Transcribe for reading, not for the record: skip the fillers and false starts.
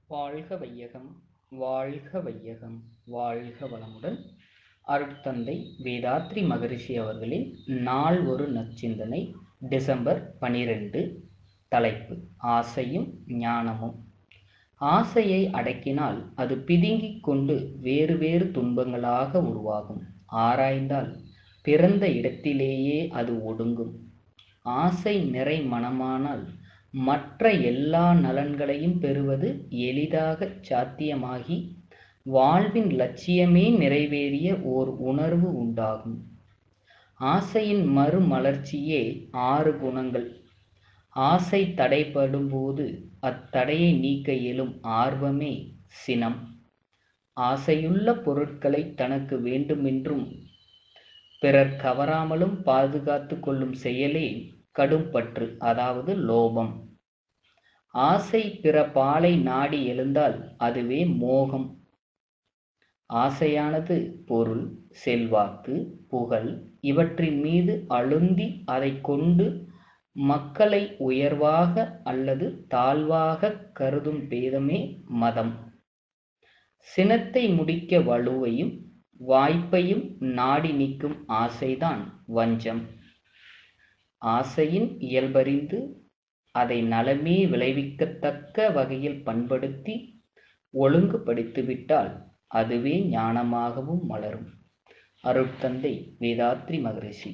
வாழ்க வையகம், வாழ்க வையகம், வாழ்க வளமுடன். அருட்தந்தை வேதாத்ரி மகரிஷி அவர்களின் நாள் ஒரு நற்சிந்தனை, டிசம்பர் 12. தலைப்பு: ஆசையும் ஞானமும். ஆசையை அடக்கினால் அது பிதுங்கிக் கொண்டு வேறு வேறு துன்பங்களாக உருவாகும். ஆராய்ந்தால் பிறந்த இடத்திலேயே அது ஒடுங்கும். ஆசை நிறை மனமானால் மற்ற எல்லா நலன்களையும் பெறுவது எளிதாகச் சாத்தியமாகி வாழ்வின் லட்சியமே நிறைவேறிய ஓர் உணர்வு உண்டாகும். ஆசையின் மறுமலர்ச்சியே 6 குணங்கள். ஆசை தடைபடும்போது அத்தடையை நீக்க இயலும் ஆர்வமே சினம். ஆசையுள்ள பொருட்களை தனக்கு வேண்டுமென்றும் பிறர் கவராமலும் பாதுகாத்து கொள்ளும் செயலே கடும்பற்று, அதாவது லோபம். ஆசை பிற பாலை நாடி எழுந்தால் அதுவே மோகம். ஆசையானது பொருள், செல்வாக்கு, புகழ் இவற்றின் மீது அழுந்தி அதை கொண்டு மக்களை உயர்வாக அல்லது தாழ்வாக கருதும் பேதமே மதம். சினத்தை முடிக்க வலுவையும் வாய்ப்பையும் நாடி நிற்கும் ஆசைதான் வஞ்சம். ஆசையின் இயல்பறிந்து அதை நலமே விளைவிக்கத்தக்க வகையில் பண்படுத்தி ஒழுங்குபடுத்திவிட்டால் அதுவே ஞானமாகவும் மலரும். அருட்தந்தை வேதாத்ரி மகரிஷி.